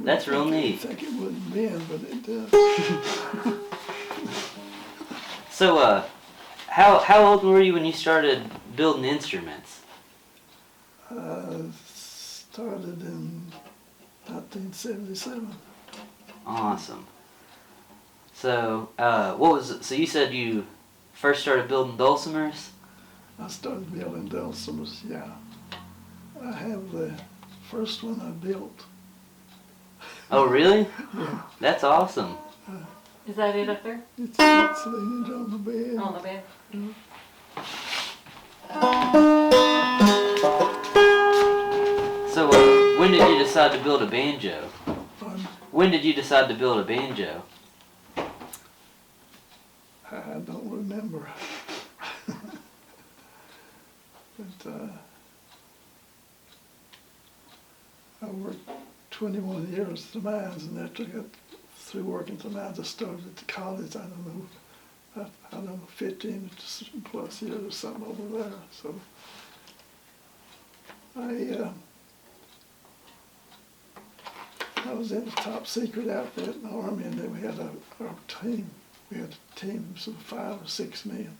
That's real neat. I think it wouldn't bend, but it does. So, how old were you when you started building instruments? I started in 1977. Awesome. So, so you said you first started building dulcimers? I started building dulcimers, yeah. I have the first one I built. Oh, really? Yeah. That's awesome. Is that it up there? It's leaning on the bed. On the bed? Mm-hmm. So, when did you decide to build a banjo? Pardon? When did you decide to build a banjo? I don't remember. But I worked 21 years at the mines, and after I got through working at the mines, I started at the college. I don't know, 15 plus years or something over there. So I was in the top secret outfit in the Army, and then we had our team. We had teams of 5 or 6 men,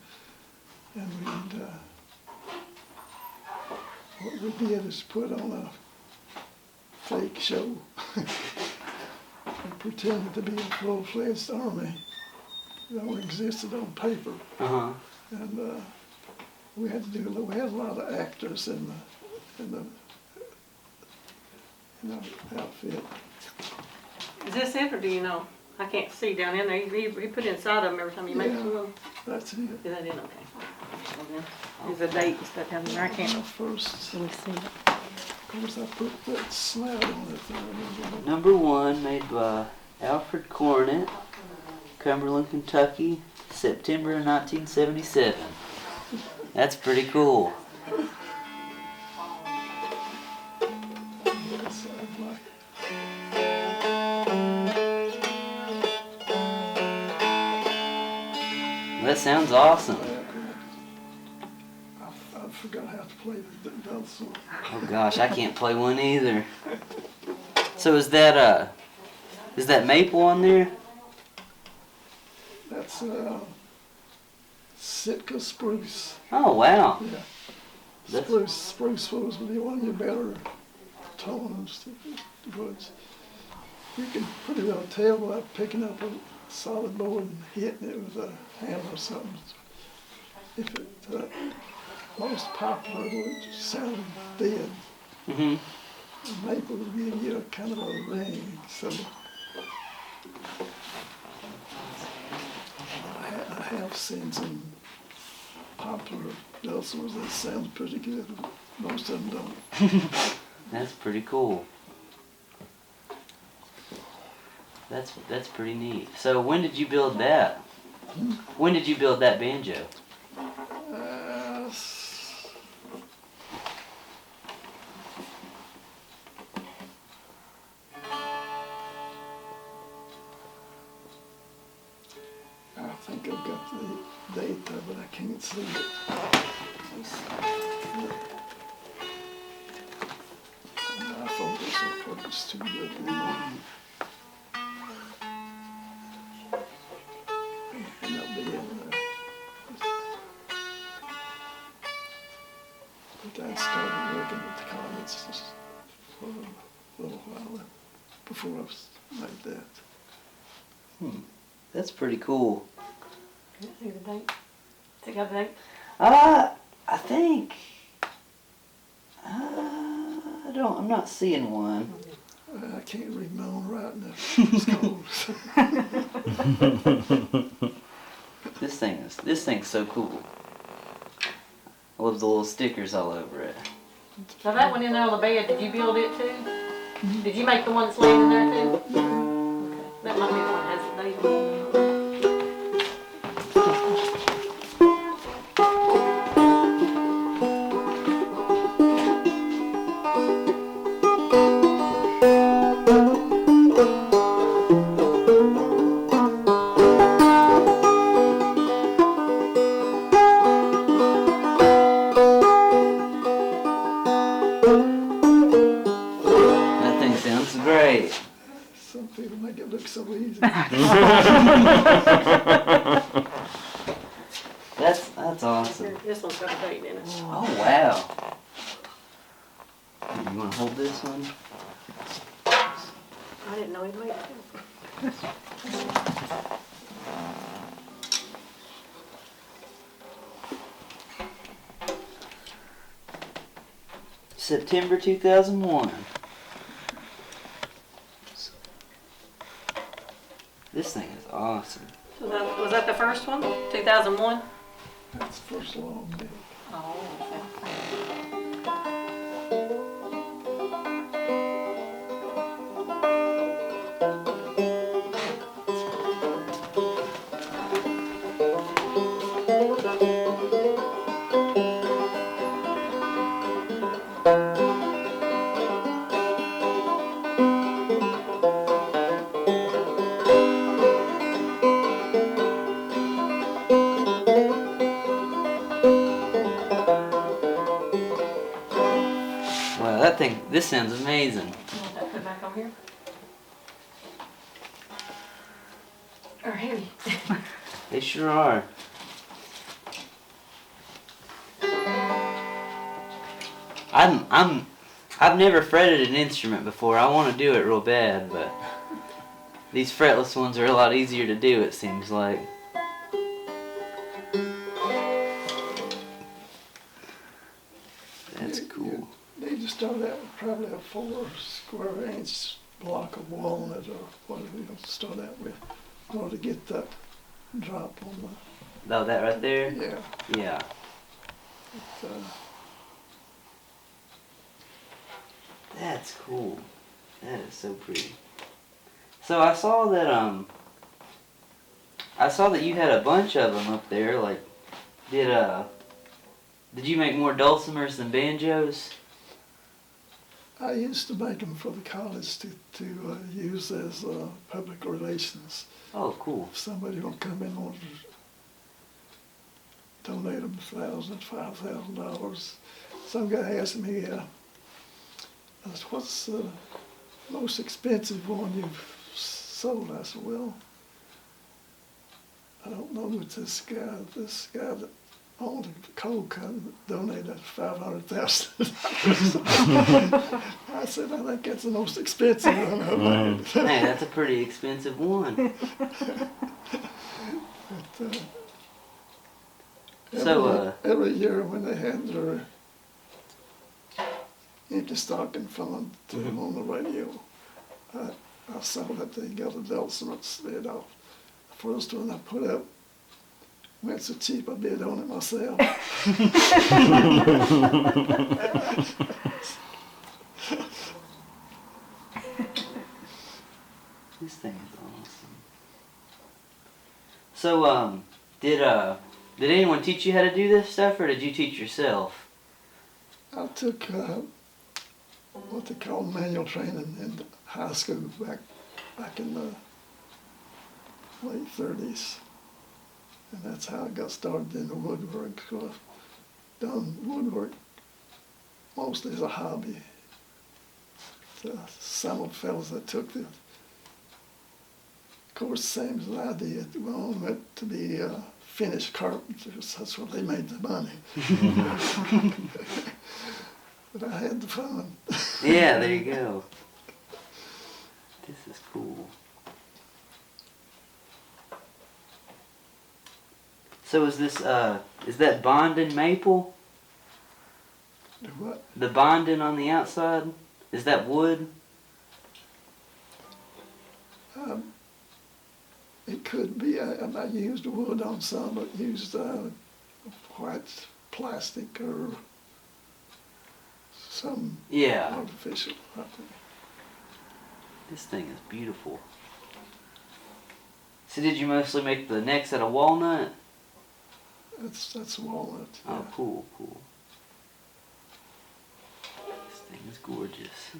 and what we did is put on a fake show and pretended to be a full-fledged army. It only existed on paper. Uh-huh. And we had a lot of actors in the outfit. Is this it, or do you know? I can't see down in there. You put inside of them every time you make them. That's it. Is that it? Okay. Well, then, there's a date and stuff down there. I can't. First, Let me see. of course, I put that slab on it there. Number 1, made by Alfred Cornett, Cumberland, Kentucky, September 1977. That's pretty cool. Yes, I'd like. That sounds awesome. I forgot how to play the dulcimer. Oh gosh, I can't play one either. So is that maple on there? That's Sitka spruce. Oh wow. Yeah. That's- Spruce supposed to be one of your better tones woods. You can put it on a table without picking up a solid board and hitting it with a hammer or something. If it most popular would sound dead. Mm-hmm. Maple would give you a kind of a ring. So I have seen some popular dulcimers that sound pretty good. Most of them don't. That's pretty cool. That's pretty neat. So when did you build that? When did you build that banjo? I think I've got the date there, but I can't see it. My focus is too good anymore. And I'll be in there. But I started working at the college just for a little while before I was like that. That's pretty cool. Can I see the date? Take out the date? I think. I'm not seeing one. I can't read my own writing. It's cold. This thing's so cool. I love the little stickers all over it. Now that one in there on the bed, did you build it too? Did you make the one that's laying in there too? Okay. That might be the one that has the date on it. That thing sounds great. Some people make it look so easy. That's awesome. This one's got a date in it. Oh wow. You want to hold this one? I didn't know he'd made it. September 2001. This thing is awesome. So was that the first one? 2001? That's the first long day. Oh, okay. Wow, this sounds amazing. You want that put back on here? Or heavy? They sure are. I've never fretted an instrument before. I want to do it real bad, but these fretless ones are a lot easier to do, it seems like. That's cool. They just start out with probably a 4 square inch block of walnut or whatever you'll start out with in order to get that drop on Oh, that right there? the, yeah. Yeah. But, That's cool. That is so pretty. So I saw that you had a bunch of them up there. Like, did you make more dulcimers than banjos? I used to make them for the college to use as public relations. Oh, cool. If somebody will come in and want to donate them $1,000, $5,000. Some guy asked me, what's the most expensive one you've sold? I said, well, I don't know. It's this guy that owned the coal company donated $500,000. I said, I think that's the most expensive one I've made. Hey, that's a pretty expensive one. But, every year when they had their empty stocking fund to them on the radio, I saw that they got a dulcimer instead of the first one I put up. Went so cheap I bid on it myself. This thing is awesome. So, did anyone teach you how to do this stuff, or did you teach yourself? I took what they call manual training in high school back in the late 30s. And that's how I got started in the woodwork. So I've done woodwork mostly as a hobby. Some of the fellows that took the course same as I did, well, went to be finished carpenters. That's where they made the money. But I had the fun. Yeah, there you go. This is cool. So is that bonding maple? Do what? The bonding on the outside? Is that wood? It could be. I used wood on some, but used white plastic or some artificial. I think. This thing is beautiful. So did you mostly make the necks out of walnut? That's walnut. Yeah. Oh, cool, cool. This thing is gorgeous.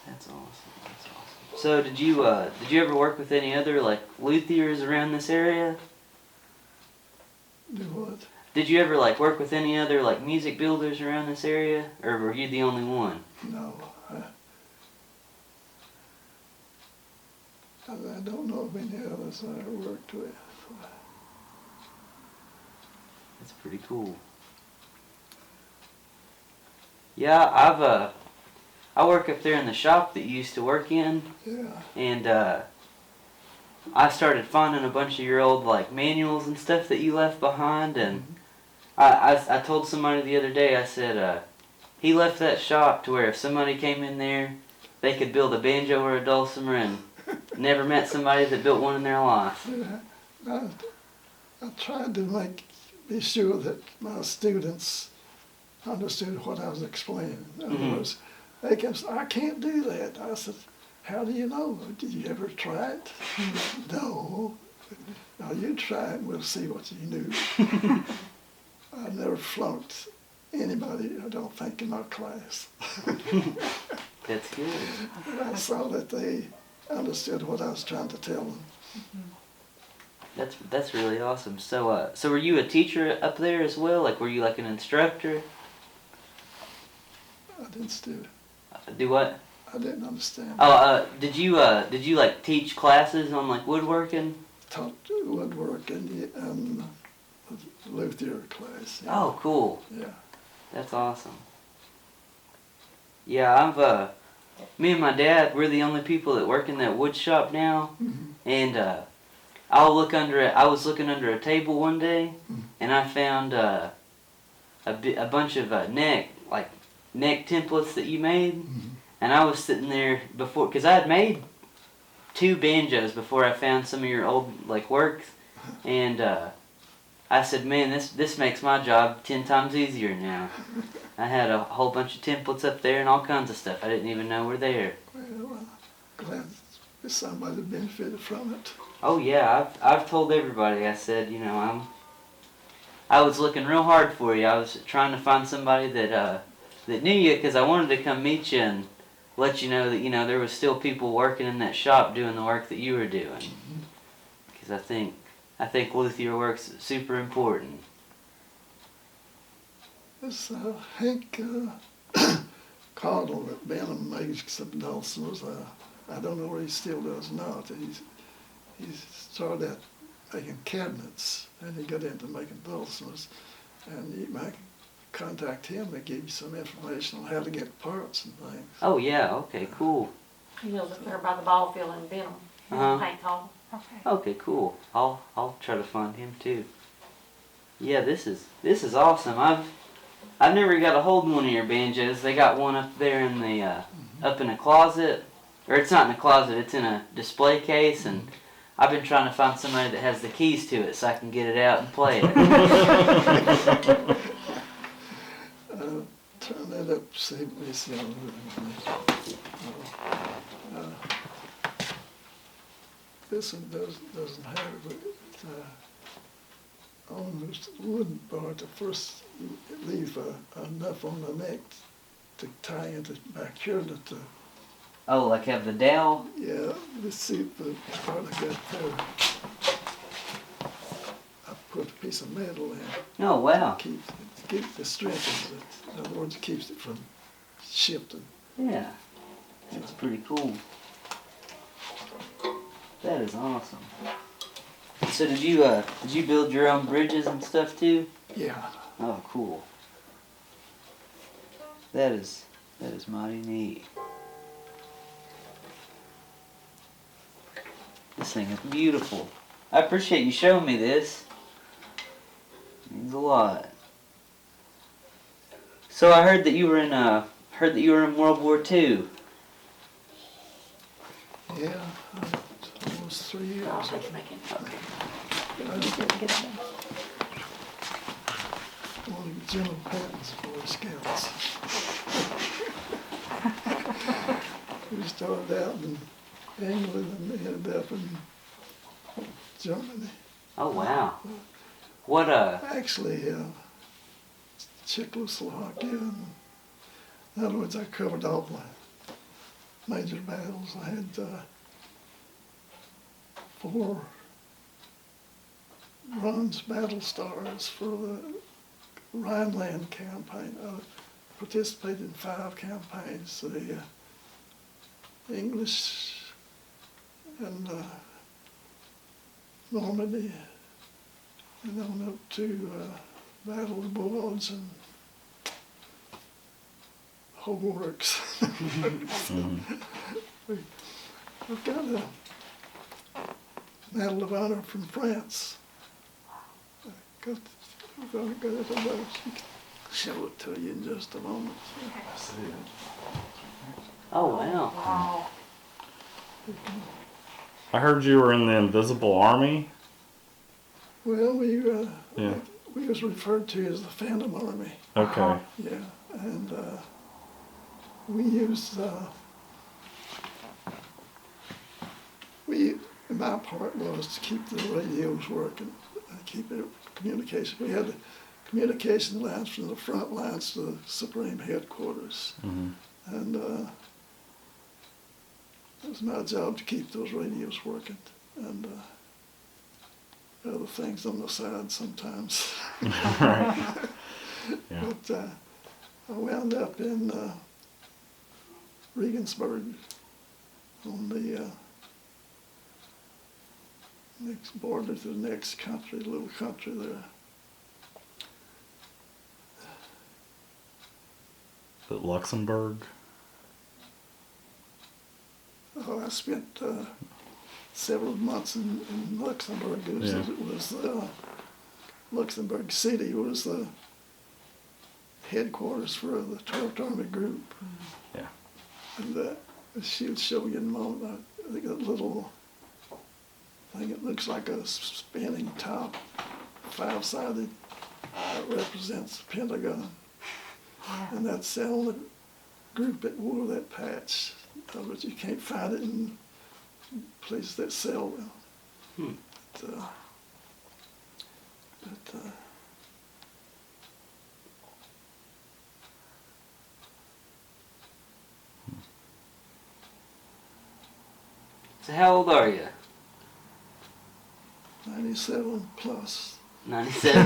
That's awesome. That's awesome. So did you ever work with any other like luthiers around this area? Do what? Did you ever like work with any other like music builders around this area, or were you the only one? No. I don't know of any others I worked with. That's pretty cool. Yeah, I work up there in the shop that you used to work in, Yeah. and I started finding a bunch of your old like manuals and stuff that you left behind, and I told somebody the other day, I said he left that shop to where if somebody came in there, they could build a banjo or a dulcimer, and never met somebody that built one in their life. Yeah. I tried to be sure that my students understood what I was explaining. In other words, they can say, I can't do that. I said, how do you know? Did you ever try it? No. Now you try it and we'll see what you knew. I never flunked anybody, I don't think, in my class. That's good. I saw that they understood what I was trying to tell them. That's really awesome. So so were you a teacher up there as well? Like, were you like an instructor? I didn't do it. Do what? I didn't understand. Oh, did you like teach classes on like woodworking? Taught woodworking and luthier class. Yeah. Oh, cool. Yeah. That's awesome. Yeah, me and my dad, we're the only people that work in that wood shop now, and I was looking under a table one day, and I found a bunch of neck templates that you made, and I was sitting there before, because I had made 2 banjos before I found some of your old like works, and I said, man, this makes my job 10 times easier now. I had a whole bunch of templates up there and all kinds of stuff I didn't even know were there. Well, I'm glad somebody benefited from it. Oh yeah, I've told everybody. I said, I was looking real hard for you. I was trying to find somebody that knew you, because I wanted to come meet you and let you know that there was still people working in that shop doing the work that you were doing. Because I think luthier work's super important. This Hank Cardle at Benham makes some dulcimers. I don't know what he still does now. He started out making cabinets, and he got into making dulcimers. And you might contact him to give you some information on how to get parts and things. Oh yeah, okay, cool. He lives up there by the ball field in Benham. Paint hall. Okay, cool. I'll try to find him too. Yeah, this is awesome. I've never got a hold of one of your banjos. They got one up there in the up in a closet, or it's not in a closet. It's in a display case, and I've been trying to find somebody that has the keys to it so I can get it out and play it. Turn that up, see this young. This one doesn't have it, but on this wooden part, to first leave enough on the neck to tie into back here to. Oh, like have the dowel? Yeah, let's see the part I got there. I put a piece of metal in. Oh wow. Keep the strength of it. In other words, it keeps it from shifting. Yeah, that's pretty cool. That is awesome. So did you build your own bridges and stuff too? Yeah. Oh, cool. That is mighty neat. This thing is beautiful. I appreciate you showing me this. It means a lot. So I heard that you were in World War II. Yeah, almost 3 years. One of the General Patton's Boy Scouts. We started out in England and ended up in Germany. Oh wow. What Actually, Czechoslovakia. In other words, I covered all the major battles. I had 4 bronze battle stars for the Rhineland campaign. I participated in 5 campaigns, the English and Normandy, and on up to Battle of Bulge and whole works. We've got a Medal of Honor from France. We've got it on those. I can show it to you in just a moment. oh wow. Wow. I heard you were in the Invisible Army. Well, Yeah. we was referred to as the Phantom Army. Okay. Yeah, and we used my part was to keep the radios working, keep it communication. We had the communication lines from the front lines to the Supreme Headquarters, Mhm. and it was my job to keep those radios working, and other things on the side sometimes. Right. Yeah. But I wound up in Regensburg on the next border to the next country, little country there. Is it Luxembourg? Oh, I spent several months in Luxembourg. Luxembourg City was the headquarters for the 12th Army Group. Yeah. And she'll show you in a moment. I think that little thing, it looks like a spinning top, 5-sided, that represents the Pentagon. And that's the only group that wore that patch. But you can't find it in places that sell them. So how old are you? 97 plus. 97.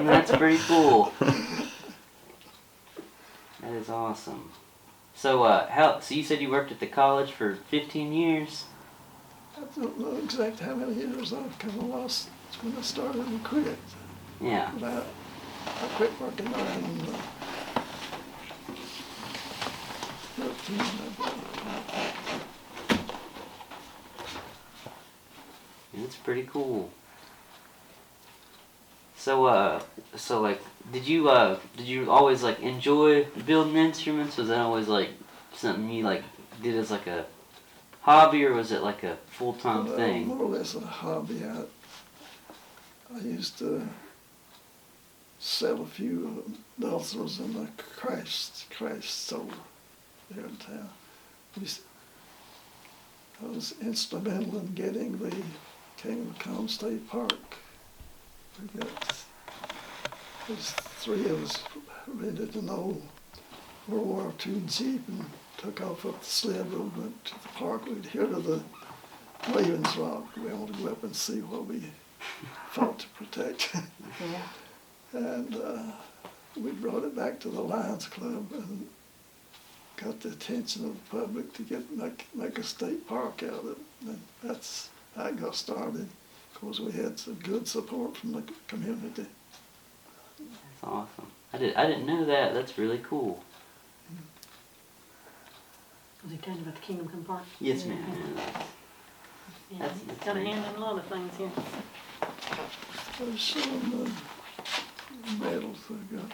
That's pretty cool. That is awesome. So so you said you worked at the college for 15 years? I don't know exactly how many years I've kind of lost when I started and quit. Yeah. But I quit working there in 13, I believe. That's pretty cool. So like, did you always like enjoy building instruments? Was that always like something you like did as like a hobby, or was it like a full-time thing? More or less a hobby. I used to sell a few Luthers in the Christ store here in town. I was instrumental in getting the King of Calm State Park. There's 3 of us rented an old World War II Jeep and took off up the sled road, went to the park. We'd hear to the Ravens Rock. We wanted to go up and see what we fought to protect. And we brought it back to the Lions Club and got the attention of the public to make a state park out of it. And that's how it got started. Of course, we had some good support from the community. That's awesome. I didn't know that. That's really cool. Was he telling you about the Kingdom Come Park? Yes, ma'am. Yeah, That's- he's got a hand in a lot of things here. I was showing the medals I got.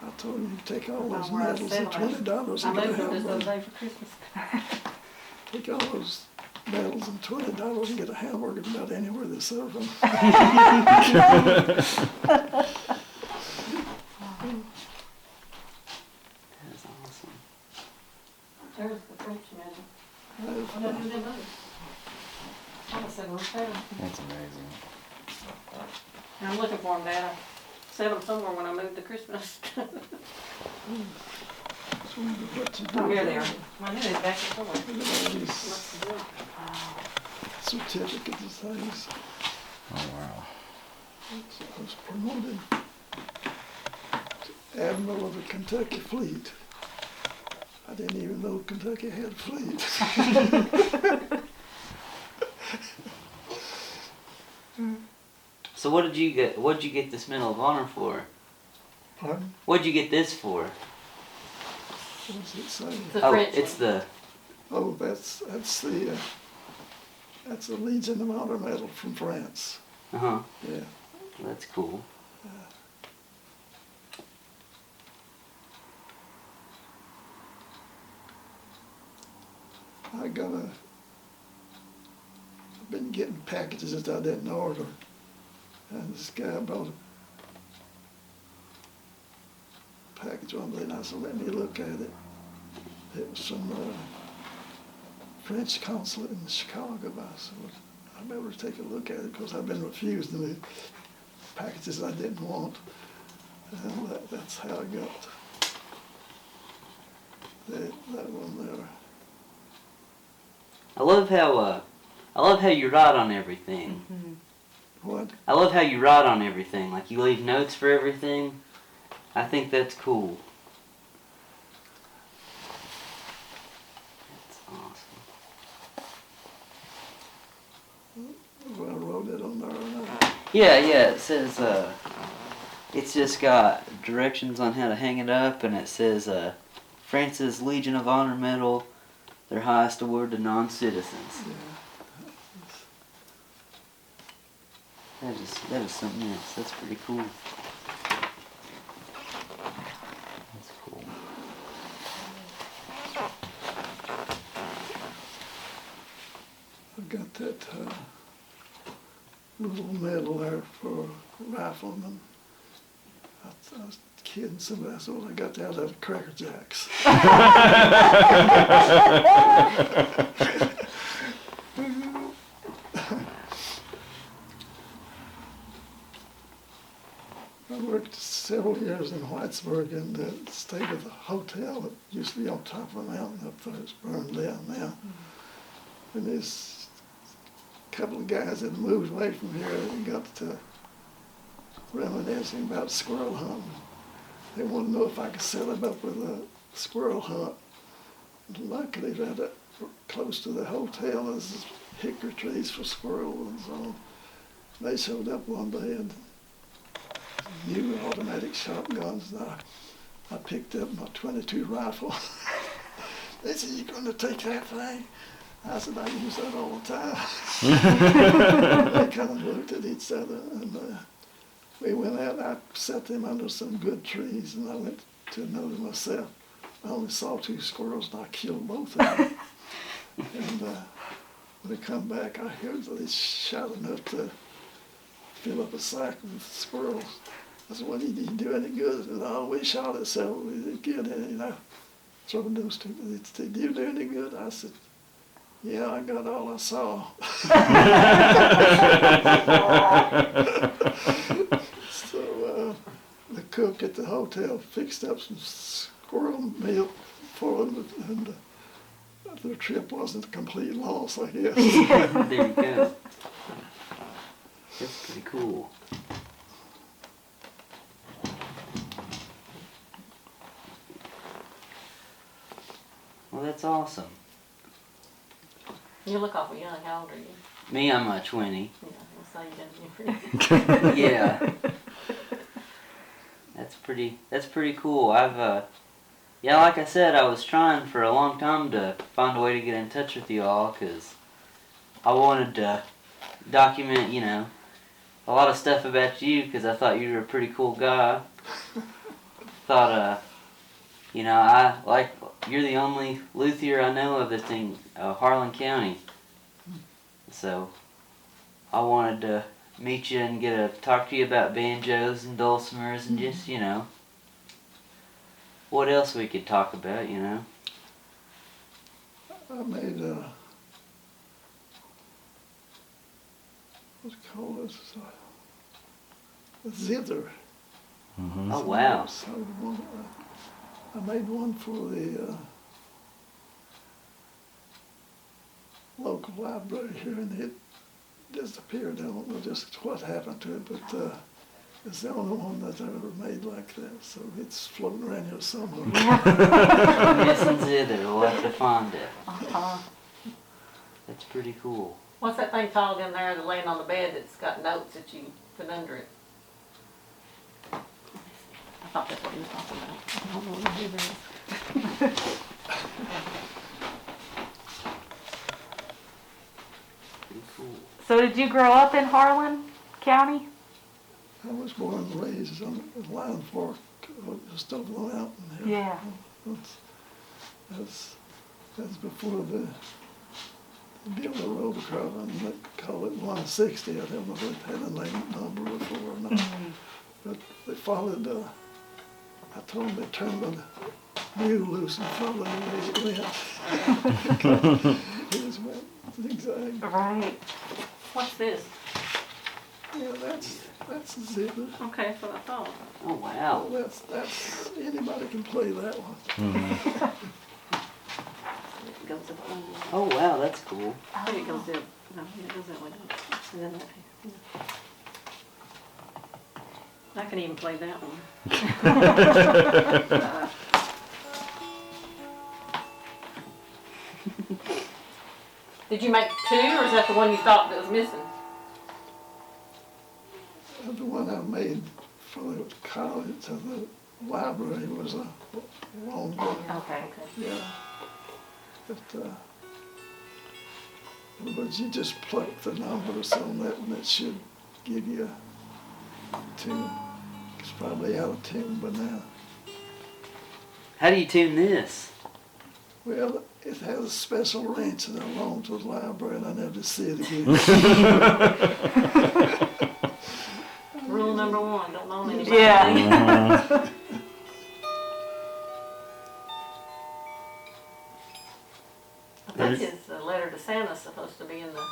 I told him you take all those Well, medals and $20 I and get a moved them just the other hamburger. day for Christmas. Take all those medals and $20 and get a hamburger about anywhere they serve them. awesome. There's the French medal. That's What did they do? I was sitting right there. That's amazing. I'm looking for them, Dad. I set them somewhere when I moved to Christmas. So what you do. Oh, here they are. I knew they was back there somewhere. Look at all these Must have been. certificates and things. Oh wow. So I was promoted to Admiral of the Kentucky Fleet. I didn't even know Kentucky had a fleet. So what did you get? What'd you get this Medal of Honor for? Pardon? What'd you get this for? What does it say? The Oh, French it's one. the. Oh, that's a Legion of Honor medal from France. Uh-huh. Yeah. That's cool. I've been getting packages that I didn't order. And this guy brought a package one day and I said, let me look at it. It was from the French consulate in Chicago. I said, well, I better take a look at it because I've been refused the packages I didn't want. And that's how I got that one there. I love how you write on everything. What? I love how you write on everything. Like you leave notes for everything. I think that's cool. That's awesome. Well, I wrote it on there. Yeah, it says, it's just got directions on how to hang it up, and it says, France's Legion of Honor Medal, their highest award to non-citizens. Yeah. That is something else. That's pretty cool. That's cool. I've got that little medal there for riflemen. I was kidding somebody. I said, well, I got that out of Cracker Jacks. I worked several years in Whitesburg and stayed at a hotel that used to be on top of a mountain up there. It's burned down now. And there's a couple of guys that moved away from here and got to reminiscing about squirrel hunting. They wanted to know if I could set them up with a squirrel hunt. And luckily, right up close to the hotel, there's hickory trees for squirrels and so on. They showed up one day and new automatic shotguns. And I picked up my .22 rifle. They said, "You going to take that thing?" I said, "I use that all the time." They kind of looked at each other, and we went out. I set them under some good trees, and I went to notice myself. I only saw 2 squirrels, and I killed both of them. And when I come back, I heard that they shot enough to fill up a sack with squirrels. I said, "Well, did you do any good?" And oh, we shot it, so we didn't get any. And I told those two, they said, "Did you do any good?" I said, "Yeah, I got all I saw." So the cook at the hotel fixed up some squirrel meal for them, and their trip wasn't a complete loss, I guess. There you go. That's pretty cool. Well, that's awesome. You look awful young. How old are you? Me, I'm 20. Yeah, I saw you done. Yeah. That's pretty cool. Yeah, like I said, I was trying for a long time to find a way to get in touch with you all, because I wanted to document, a lot of stuff about you, because I thought you were a pretty cool guy. Thought, you're the only luthier I know of that's in Harlan County. So, I wanted to meet you and talk to you about banjos and dulcimers and just, what else we could talk about, you know? I made what's it called this? A zither. Mm-hmm. Oh, wow. So I made one for the local library here, and it disappeared. I don't know just what happened to it, but it's the only one that's ever made like that. So it's floating around here somewhere. Missing zither, we'll have to find it. Uh-huh. That's pretty cool. What's that thing called in there, that's laying on the bed that's got notes that you put under it? I thought that's what he was talking about. I don't know what it is. Pretty cool. So did you grow up in Harlan County? I was born and raised on Lion Fork, just over the mountain here. Yeah. That's before the built a road across, and they call it 160. I don't know if it had a name number before or not. But they followed, I told them they turned the mule loose and followed the way it went. It just went zigzag. Right. What's this? Yeah, that's a zither. Okay, that's what I thought. Oh, wow. That's anybody can play that one. Mm-hmm. It goes up on the- Oh, wow, that's cool. I think it goes there. No, yeah, it goes that way. And then that way. Yeah. I can even play that one. Did you make two, or is that the one you thought that was missing? The one I made for the college, to the library, was a long one. Okay. Yeah. But you just pluck the numbers on that and it should give you a tune. It's probably out of tune by now. How do you tune this? Well, it has a special wrench that I loaned to the library and I never see it again. Rule number one, don't loan anybody. Yeah. Mm-hmm. I think his letter to Santa's supposed to be in the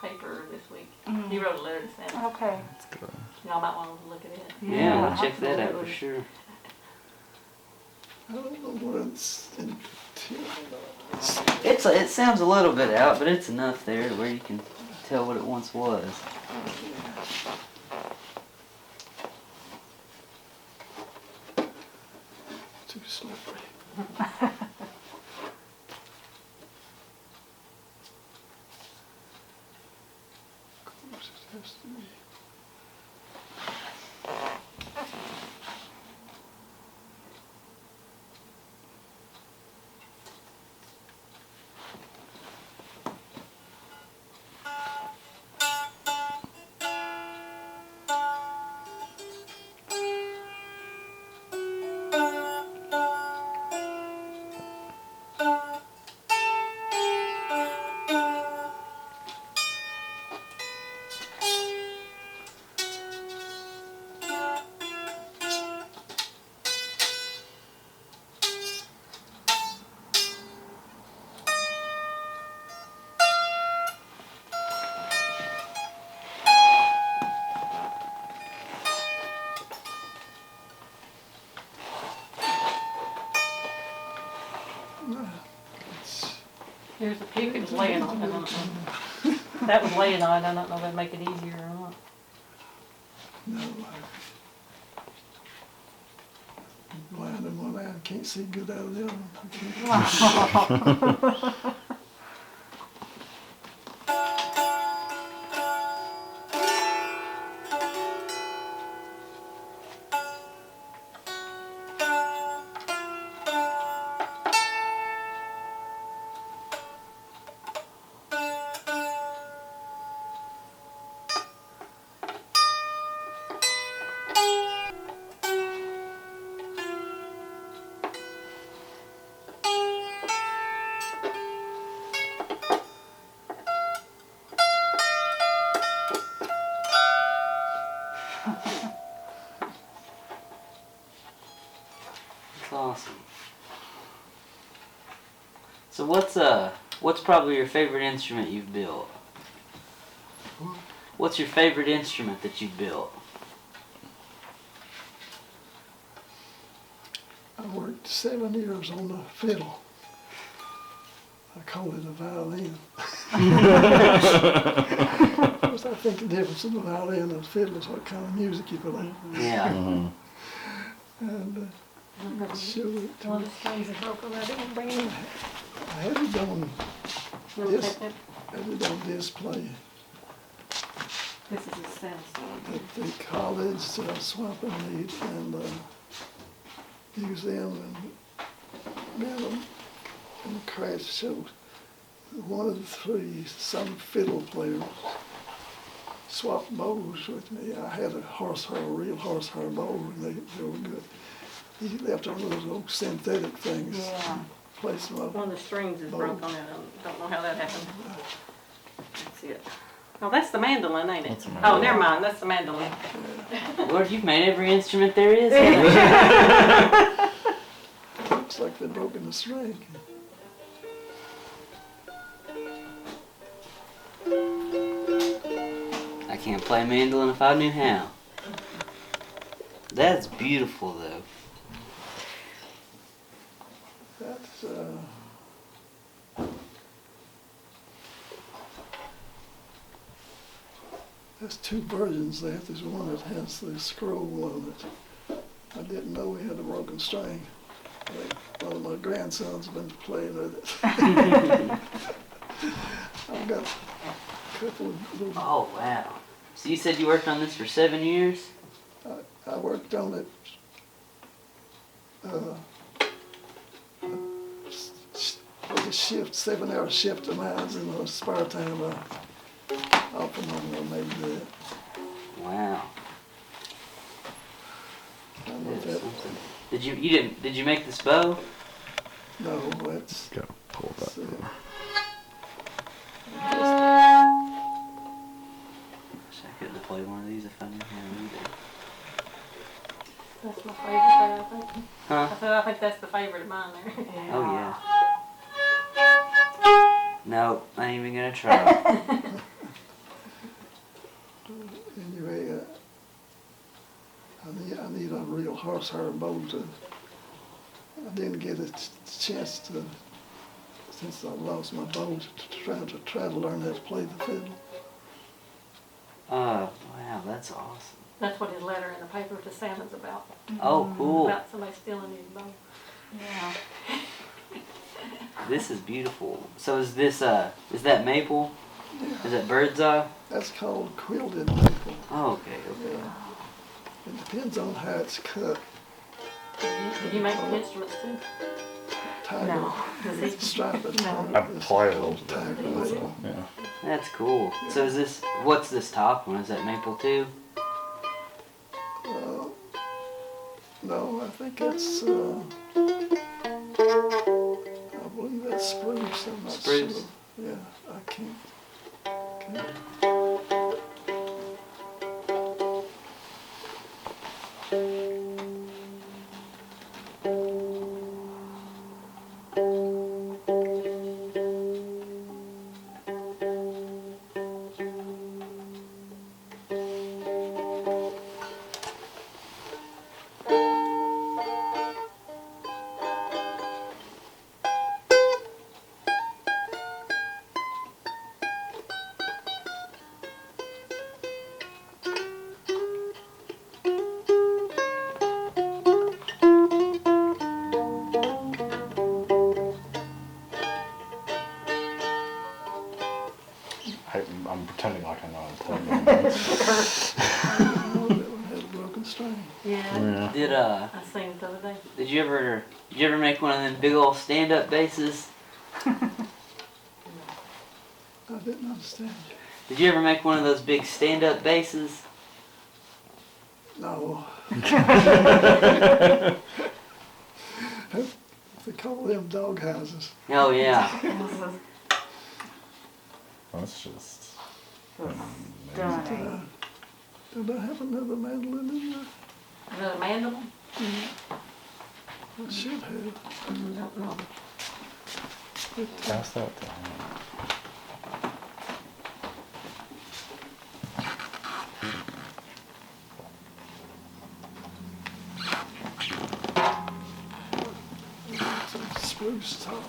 paper this week. He wrote a letter to Santa. Okay. Y'all might want to look at it. Yeah, we'll check I'll that have to out look for at it. sure. I don't know what it's in tune It sounds a little bit out, but it's enough there to where you can tell what it once was. Too slippery. Of course it has to be. Here's the pick it was laying on. I don't know. That was laying on. I don't know if that'd make it easier or not. No, I'm blind in one eye and can't see good out of the other one. So what's probably your favorite instrument you've built? What's your favorite instrument that you've built? I worked 7 years on the fiddle. I call it a violin. Of course, I think the difference in the violin and the fiddle is what kind of music you put in. Yeah. And showed it to One of the strings is broken, I didn't bring it. I had it on, You'll Yes. take it. had it on display This is a sandstone. at the college, Swamping Mead, and museum, and down in the craft show. One of the three, some fiddle players, swapped bows with me. I had a real horsehair bow, and they were good. He left one of those old synthetic things. Yeah. Placed them up. One of the strings is broke on it. I don't know how that happened. That's it. Oh, that's the mandolin, ain't it? That's the Oh, mandolin. never mind, that's the mandolin. Lord, you've made every instrument there is. Looks like they've broken the string. I can't play mandolin if I knew how. That's beautiful though. There's two versions of that. There's one that has the scroll on it. I didn't know we had a broken string. I think one of my grandsons has been playing with it. I've got a couple of little, Oh wow. So you said you worked on this for 7 years? I worked on it with a shift, 7-hour shift of mines in the spare time. Often I made that. Wow. I don't know if That's that, something. Did you make this bow? no, that's, Gotta pull that. uh, Wish I could have played one of these if I knew how either. That's my favorite there, I think. Huh? I said, I think that's the favorite of mine there. Oh yeah. No, I ain't even gonna try. anyway, I need a real horsehair bow to, I didn't get a chance to, since I lost my bow, to try to learn how to play the fiddle. Wow, that's awesome. That's what his letter in the paper to Sam is about. Oh, cool. About somebody stealing his bow. Yeah. This is beautiful. So is that maple? Yeah, Is that bird's eye? that's called quilted maple. Oh, okay. Yeah. It depends on how it's cut. Did you make the instruments too? Tiger, No. Does he? stripe it. No. I It's play a called little bit. tiger maple. Yeah. That's cool. So what's this top one? Is that maple too? No, I think that's, I believe that's spruce, I'm not Spruce? sure. Yeah, I can't. I'm pretending like I know how to play. I didn't know that one had a broken string. Yeah. Did I seen it the other day. did you ever make one of them big old stand-up basses? I didn't understand you. Did you ever make one of those big stand-up basses? No. They call them dog houses. Oh yeah. That's just. Stunning. Did I have another mandolin in there? Another mandolin? I should have. I don't know. Pass that to him. Some spruce top.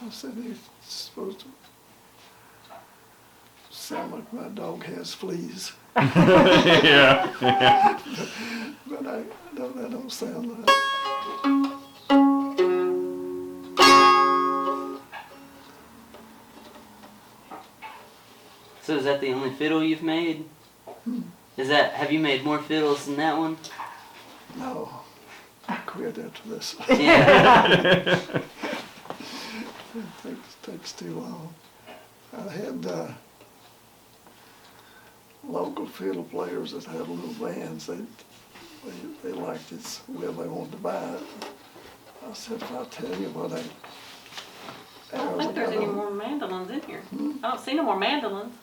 I said it's supposed to sound like my dog has fleas, Yeah. but that don't sound like. So is that the only fiddle you've made? Have you made more fiddles than that one? No, I quit after this. Yeah. It takes too long. I had local fiddle players that had little bands. They liked it so well they wanted to buy it. I said, if I tell you what I don't think there's any more mandolins in here. I don't see no more mandolins.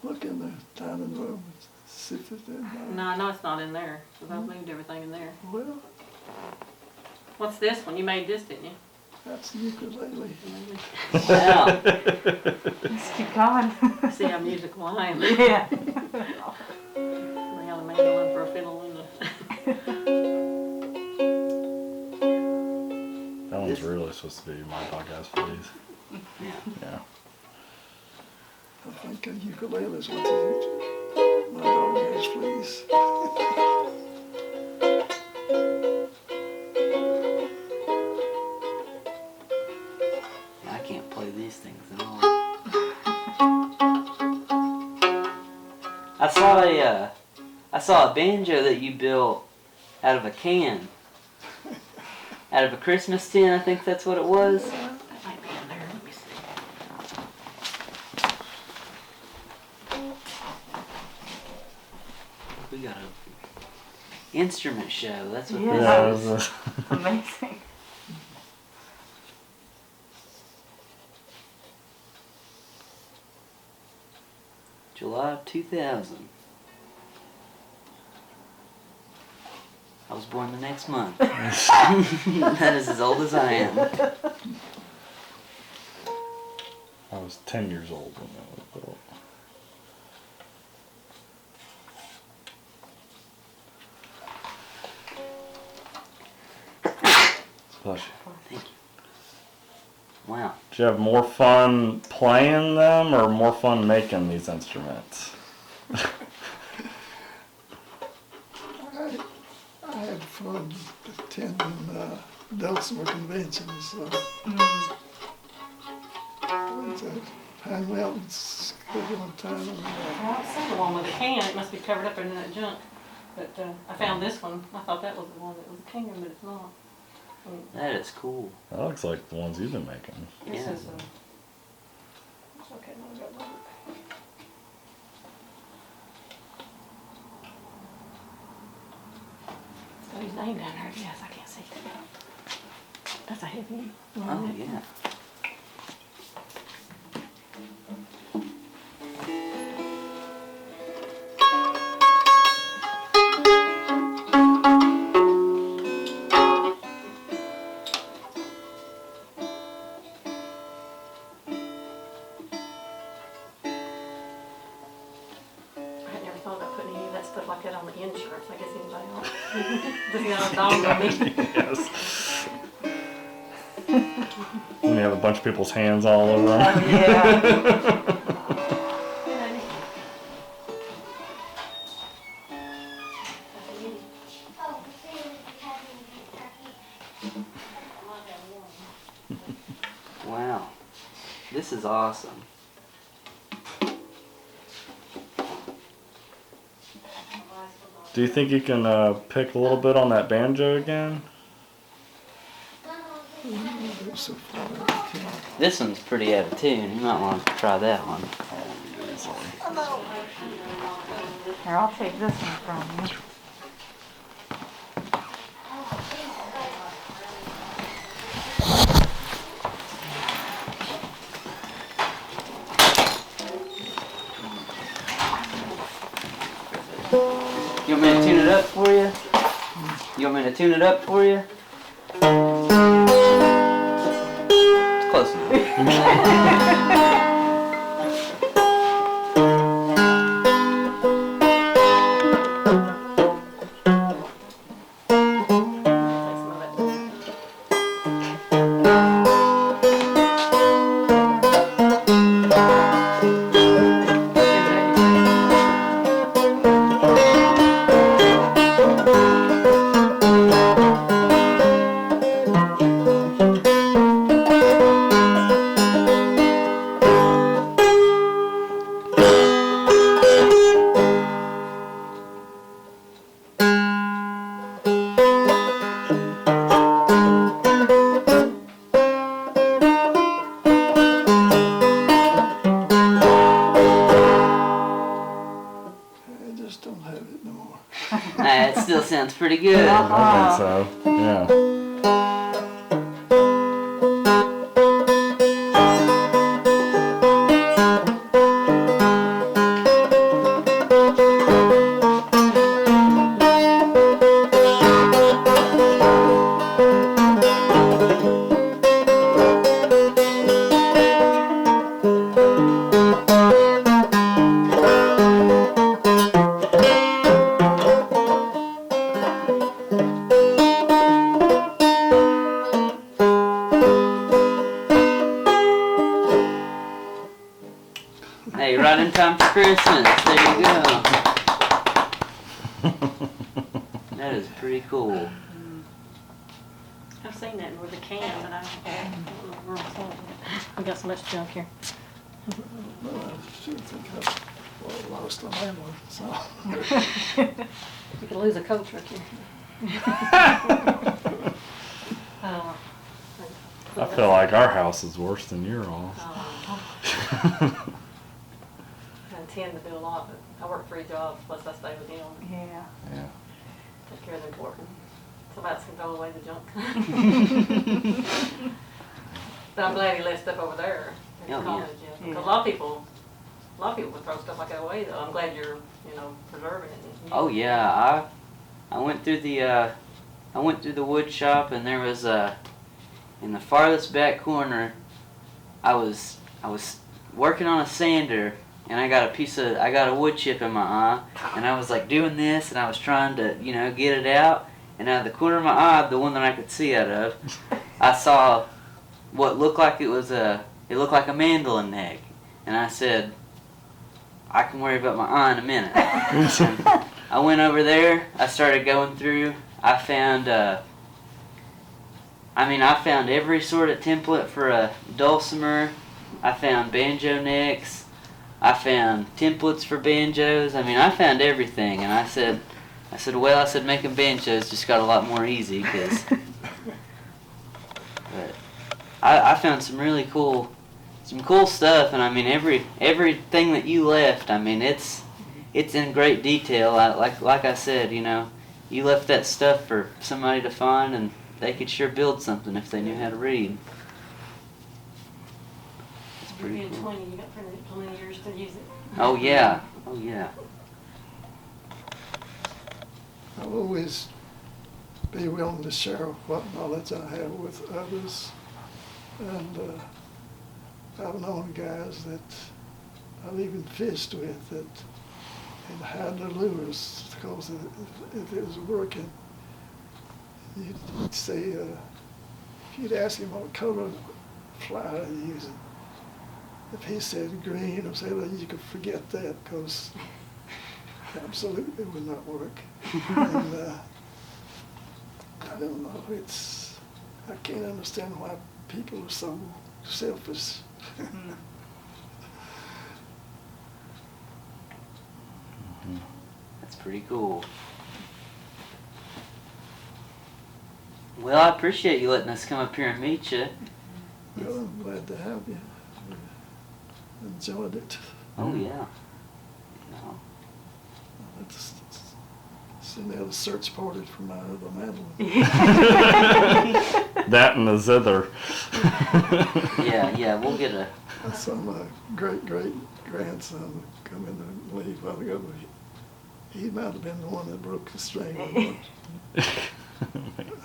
Look in the dining room and see if it's in there. No, I know it's not in there, because I've moved everything in there. Well, What's this one? You made this, didn't you? that's the ukulele. Wow. Let's keep going. See how musical I am. Yeah. We have a mandolin for a fiddle and a... That one's really supposed to be my dog has fleas. Yeah. I think a ukulele is what they use. My dog has fleas. I can't play these things at all. I saw a banjo that you built out of a can. Out of a Christmas tin, I think that's what it was. That might be in there. Let me see. We got a instrument show. That's what Yeah. this Yeah, it is. was, Amazing. July of 2000. I was born the next month. That is as old as I am. I was 10 years old when that was built. Bless you. Thank you. Wow. Did you have more fun playing them or more fun making these instruments? I had fun attending Dulcimer conventions. Pine Mountain's good one time. Well, I saw the one with the can. It must be covered up in that junk. But I found this one. I thought that was the one that was a can, but it's not. That is cool. That looks like the ones you've been making. This Yeah. is okay, no, I got one. It's got his name down there. Yes, I can't see that. That's a heavy one. Oh, yeah. I had never thought about putting any of that stuff like that on the insurance. I guess anybody else. Just now dawned on me. Yes. When you have a bunch of people's hands all over them. Yeah. Wow. This is awesome. Do you think you can pick a little bit on that banjo again? They're so far out of tune. This one's pretty out of tune. You might want to try that one. Here, I'll take this one from you. You want me to tune it up for you? You want me to tune it up for you? It's close enough. I just don't have it no more. Nah, it still sounds pretty good. I think so. Yeah. Hey, right in time for Christmas. There you go. That is pretty cool. I've seen that with the can, but I don't know where it's at. I've got so much junk here. No, I should think I've lost a hammer, so. You could lose a coat truck here. Oh. I feel like our house is worse than your all's. I intend to do a lot, but I work 3 jobs, plus I stay with him. Yeah. Yeah. Take care of them working. Somebody's can throw away the junk. But I'm glad he left stuff over there in Oh, college, yeah. Because a lot of people would throw stuff like that away though. I'm glad you're, preserving it. Oh yeah, I went through the wood shop, and there was in the farthest back corner, I was working on a sander, and I got a wood chip in my eye, and I was like doing this, and I was trying to get it out, and out of the corner of my eye, the one that I could see out of, I saw what looked like it looked like a mandolin neck, and I said, I can worry about my eye in a minute. I went over there, I started going through, I found every sort of template for a dulcimer. I found banjo necks. I found templates for banjos. I found everything, and I said, making banjos just got a lot more easy, because I found some really cool stuff, and everything that you left, it's in great detail. Like I said, you left that stuff for somebody to find, and they could sure build something if they knew how to read. It's You're pretty being cool. 20, you got plenty of years to use it. Oh yeah, oh yeah. I'll always be willing to share what knowledge I have with others. And I've known guys that I've even fished with that had their lures, because if it was working, you'd say, if you'd ask him what color fly are you using, if he said green, I'd say, well, you could forget that, because absolutely it would not work. And I don't know, I can't understand why people are so selfish. That's pretty cool. Well, I appreciate you letting us come up here and meet you. Well, I'm glad to have you. Enjoyed it. Oh yeah. No. Let's send out a search party for my other mandolin. That and the zither. Yeah, we'll get a. I saw my great-great-grandson come in and leave while ago. He might have been the one that broke the string. I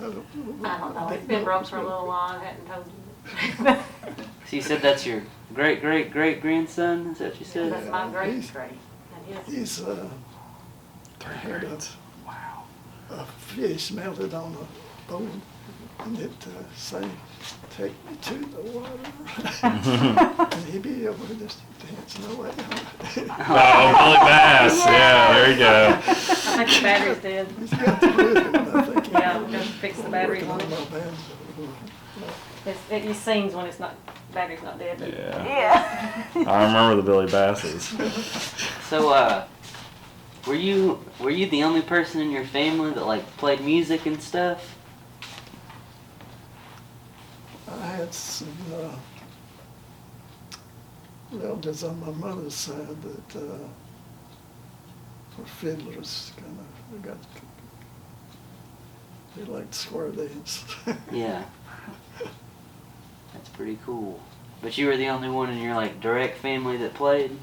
don't know. I don't know, it's been broke for a little while, I hadn't told you. So you said that's your great great great grandson? Is that what you said? That's my great, He's- great, and his. He's had Wow. a fish melted on a boat, and it say, "Take me to the water," and he'd be able to just dancing away. Oh, Billy Bass. Yeah, there you go. I think the battery's dead. He's got the rhythm, I think. Yeah, I'm gonna fix the battery Working on on it. my banjo. It just sings when it's not, battery's not dead. But Yeah. Yeah. I remember the Billy Basses. So were you the only person in your family that like played music and stuff? I had some relatives on my mother's side that were fiddlers, kind of. They liked square dance. Yeah. That's pretty cool. But you were the only one in your like direct family that played?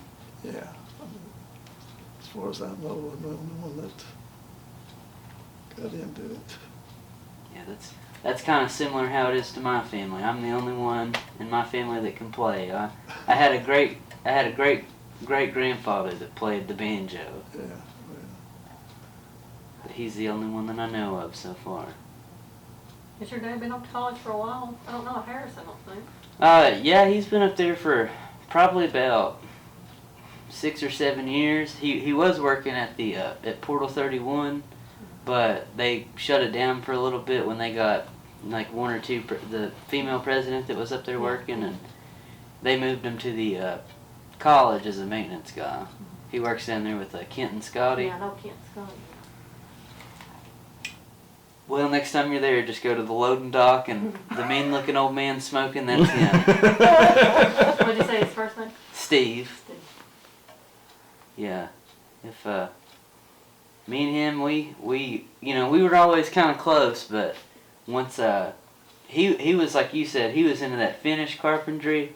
Yeah. As far as I know, I'm the only one that got into it. Yeah, that's kind of similar how it is to my family. I'm the only one in my family that can play. I had a great great grandfather that played the banjo, Yeah. but he's the only one that I know of so far. has your dad been up to college for a while? I don't know, Harris, I don't think. Yeah, he's been up there for probably about 6 or 7 years. He was working at the at Portal 31, but they shut it down for a little bit when they got like one or two the female president that was up there working, and they moved him to the college as a maintenance guy. He works down there with Kent and Scotty. Yeah, I know Kent Scott. Well, next time you're there, just go to the loading dock and the mean-looking old man smoking. That's him, What'd you say his first name? Steve. Steve. Yeah, if me and him, we were always kind of close, but once he was like you said, he was into that Finnish carpentry,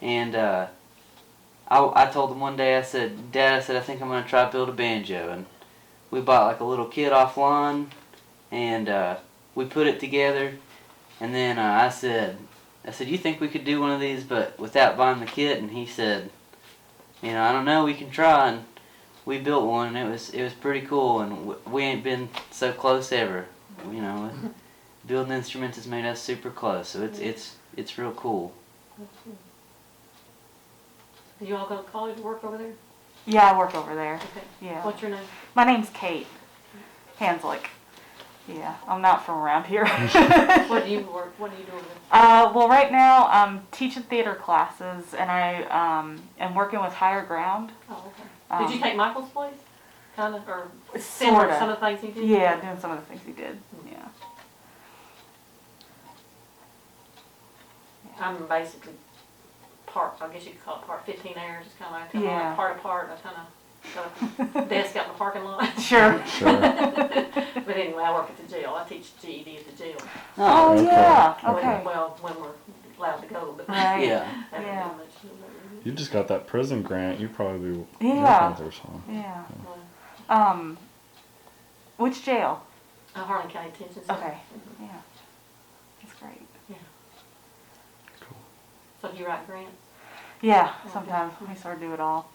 and I told him one day, I said, Dad, I think I'm gonna try to build a banjo, and we bought like a little kit offline, and we put it together, and then I said, you think we could do one of these, but without buying the kit? And he said, I don't know, we can try. And we built one, and it was pretty cool, and we ain't been so close ever. Building instruments has made us super close, so it's real cool. Do you all go to college to work over there? Yeah, I work over there. Okay. Yeah. What's your name? My name's Kate Hanslick. Yeah, I'm not from around here. What do you do over there? Well, right now I'm teaching theater classes, and I am working with Higher Ground. Oh, okay. Did you take Michael's place? Kind of, or similar Sorta. to some of the things he did? Yeah, doing some of the things he did. Yeah. I'm basically part, I guess you could call it part 15 hours. It's kind of like, Yeah. part apart. I kind of got a desk out in the parking lot. Sure. But anyway, I work at the jail. I teach GED at the jail. Oh, Okay. yeah. Okay. Well, when we're allowed to go, but Right. Yeah. I haven't Yeah. done much of that. You just got that prison grant. You probably be Yeah. working with her some. Yeah. Well, Which jail? Harlan County Detention Center. Okay. Yeah. That's great. So do you write grants? Yeah, sometimes we sort of do it all.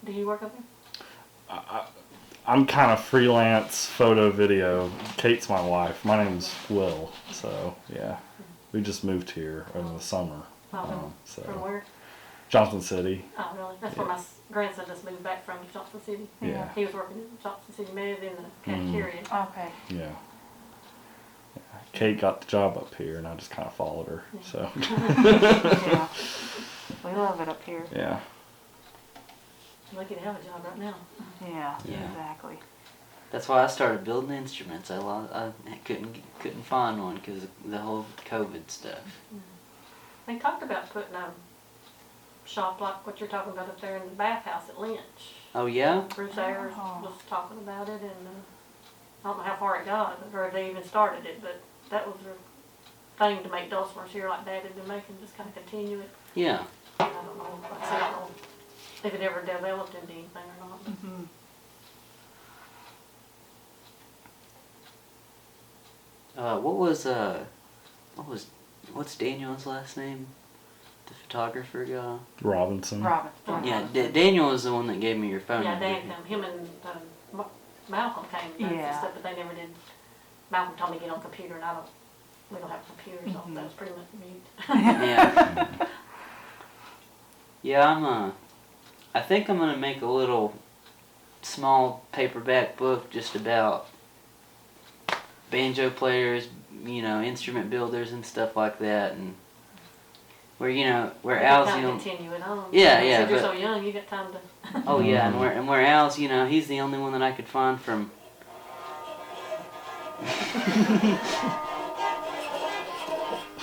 Do you work up there? I'm kind of freelance photo video. Kate's my wife. My name's Will. So yeah, we just moved here over the summer. Oh, So from where? Johnson City. Oh, really? That's where my grandson just moved back from, Johnson City. Yeah. He was working in Johnson City Med in the cafeteria. Okay. Yeah. Kate got the job up here, and I just kind of followed her. So Yeah. We love it up here. yeah. Lucky to have a job right now. Yeah. Yeah. Exactly. That's why I started building instruments. I couldn't find one because of the whole COVID stuff. They talked about putting a shop like what you're talking about up there in the bathhouse at Lynch. Oh yeah? Bruce Ayers Oh. was talking about it, and I don't know how far it got, or if they even started it, but that was their thing, to make dulcimers here like Dad had been making, just kind of continue it. Yeah. I don't know. Like I said, I don't know if it ever developed into anything or not. Mhm. What's Daniel's last name? The photographer guy. Robinson. Robin. Yeah, Daniel is the one that gave me your phone Yeah, number. Dan, him and Malcolm came and done Yeah. some stuff, but they never did. Malcolm told me to get on a computer, and we don't have computers, so that was pretty much mute. Yeah. Yeah, I think I'm gonna make a little small paperback book just about banjo players, instrument builders and stuff like that, and where Al's kind of continue it on. Yeah, You yeah, said you're but- so young, you got time to. Oh yeah, and where Al's, he's the only one that I could find from. Like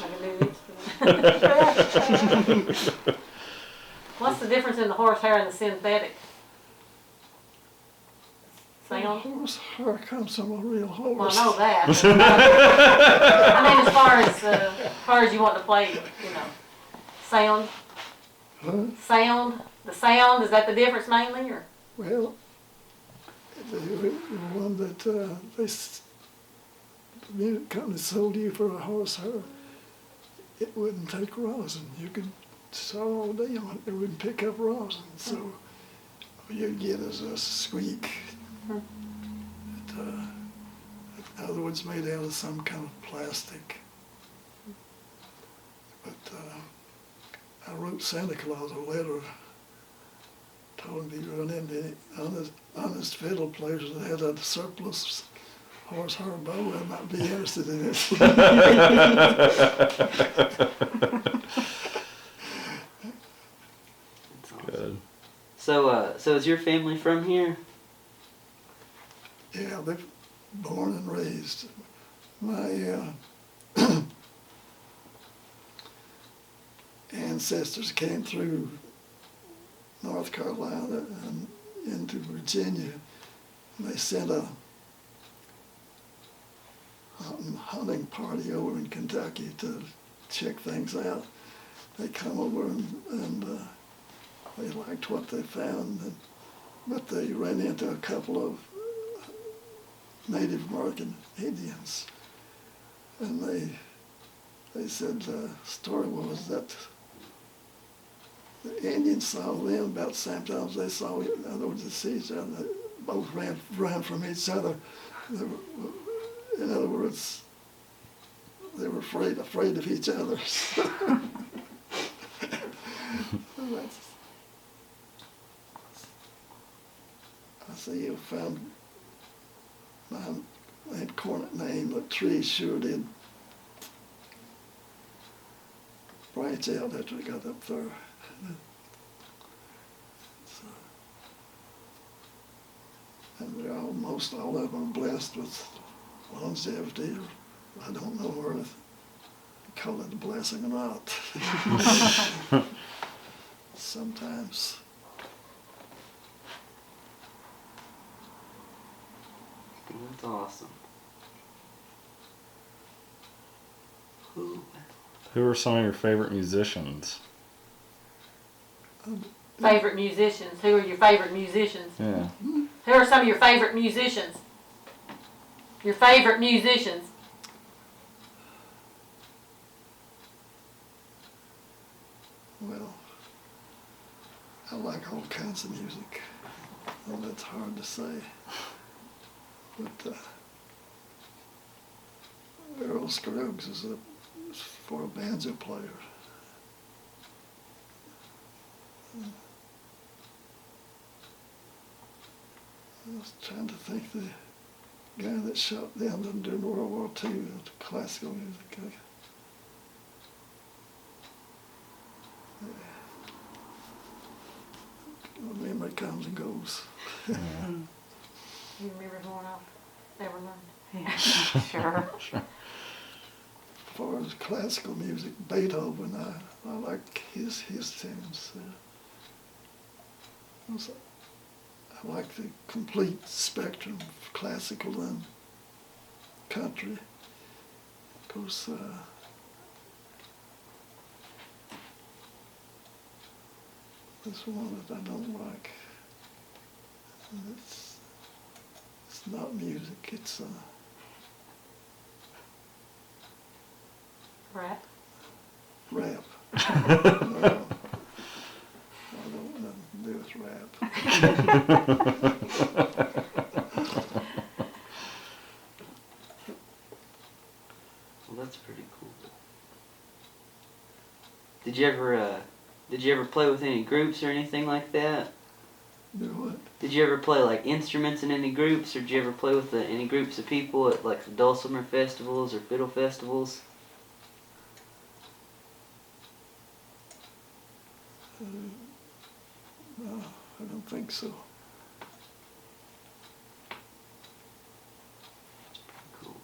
a new instrument. What's the difference in the horsehair and the synthetic? Sound? Horse hair comes from a real Well, horse. I know that. I mean, as far as you want to play, sound. Huh? Sound. The sound, is that the difference mainly, or? Well, the one that the music company sold you for a horsehair, it wouldn't take rosin. You could saw all day on it, it wouldn't pick up rosin. So all you'd get is a squeak. It, in other words, made out of some kind of plastic. But I wrote Santa Claus a letter, told him if he run into any honest fiddle players that had a surplus horsehair bow, I might be interested in it. Good. So is your family from here? Yeah, they're born and raised. My ancestors came through North Carolina and into Virginia. And they sent a hunting party over in Kentucky to check things out. They come over and they liked what they found, but they ran into a couple of Native American Indians, and they said the story was that the Indians saw them about the same time as they saw, in other words, they see each other. They both ran from each other. In other words, they were afraid of each other. I see you found that Cornett name. The tree sure did branch out after we got up there. And we're almost all of them are blessed with longevity, or I don't know whether to call it a blessing or not. Sometimes. That's awesome. Who are some of your favorite musicians? Favorite musicians. Who are your favorite musicians? Yeah. Who are some of your favorite musicians? Your favorite musicians. Well, I like all kinds of music. Well, that's hard to say. But Earl Scruggs is for a banjo player. I was trying to think the guy that shot down during World War II, classical music. Memory comes and goes. You remember more I've ever learned. Yeah, sure. As far as classical music, Beethoven, I like his tunes. I like the complete spectrum of classical and country. Of course, this one that I don't like. And it's not music, it's Rap. rap. No, I don't want nothing to do with rap. Well, that's pretty cool. Did you ever play with any groups or anything like that? Do what? Did you ever play like instruments in any groups, or did you ever play with any groups of people at like the dulcimer festivals or fiddle festivals? No, I don't think so. Cool.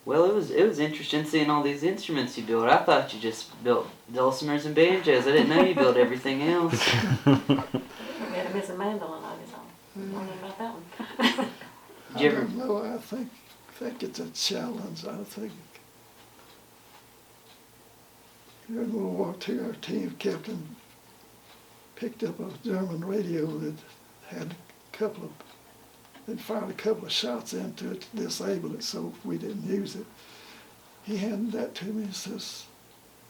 Well, it was interesting seeing all these instruments you built. I thought you just built dulcimers and banjos. I didn't know you built everything else. We had a missing mandolin on his own. Learning about that one. Did you I ever? don't know, I think it's a challenge, I think. During World War II, our team captain picked up a German radio that had they'd fired a couple of shots into it to disable it so we didn't use it. He handed that to me and says,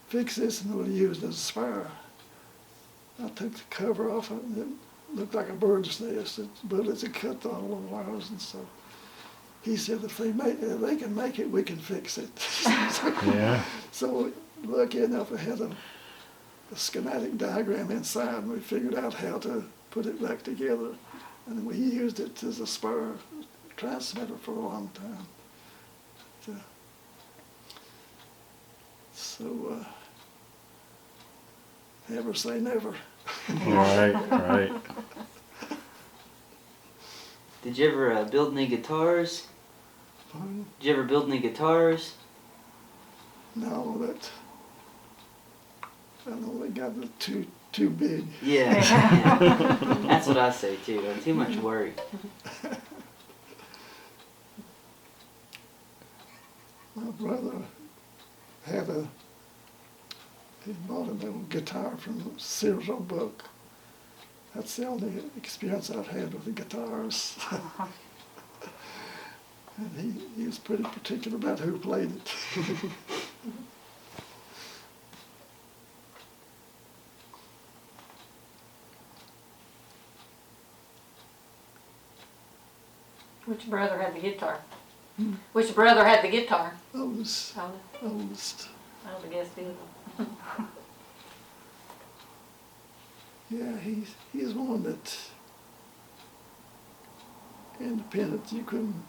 fix this and we'll use it as a spire. I took the cover off it and it looked like a bird's nest. Its bullets had cut all the wires and so. He said, if they can make it, we can fix it. Yeah. So lucky enough, I had a schematic diagram inside, and we figured out how to put it back together. And we used it as a spur transmitter for a long time. So, never say never. Right. Did you ever build any guitars? Pardon? Did you ever build any guitars? No, I only got the too big. Yeah, yeah. That's what I say too. Too much worry. My brother he bought a little guitar from Sears Roebuck. That's the only experience I've had with the guitars. And he was pretty particular about who played it. Which brother had the guitar? Which brother had the guitar? Oldest. Oh, Oldest. I was a guess did. Yeah, he's one that independent. You couldn't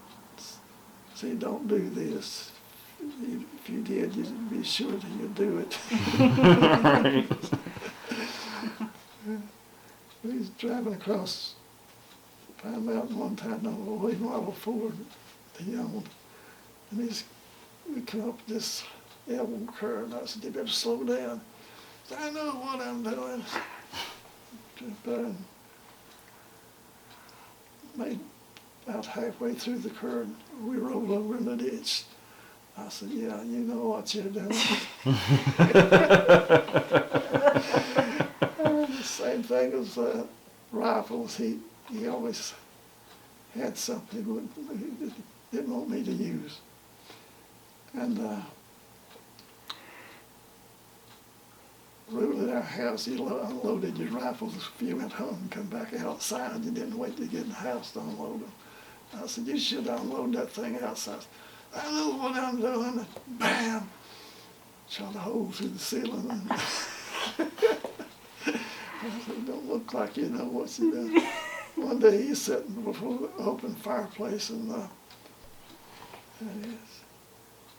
say don't do this. If you did, you'd be sure that you'd do it. Right. We was driving across Pine Mountain one time on a Lee Model Ford that he owned, and we come up this elbow curve, and I said, "You better slow down." He said, "I know what I'm doing." But made about halfway through the curve, we rolled over in the ditch. I said, "Yeah, you know what you're doing." The same thing as rifles. He always had something he didn't want me to use. And rule at our house, you unloaded your rifles if you went home and come back outside. You didn't wait to get in the house to unload them. I said, "You should unload that thing outside." "I know what I'm doing." And bam! Shot a hole through the ceiling. And I said, "Don't look like you know what you're doing." One day he's sitting before the open fireplace, and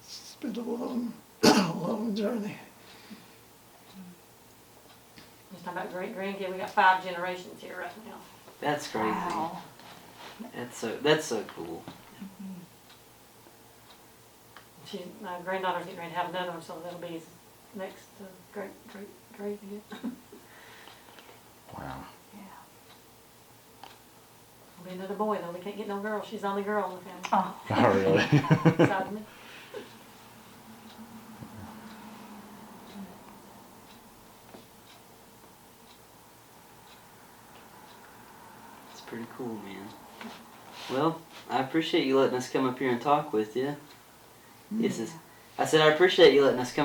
it's been a long, long journey. He's talking about great grandkid. We got 5 generations here right now. That's crazy. Wow. That's so cool. My granddaughter's getting ready to have another one, so that'll be his next great again. Wow. Yeah. Be another boy though. We can't get no girl. She's the only girl in the family. Oh. Oh, really? Beside me. pretty cool, man. Well, I appreciate you letting us come up here and talk with you. I said I appreciate you letting us come up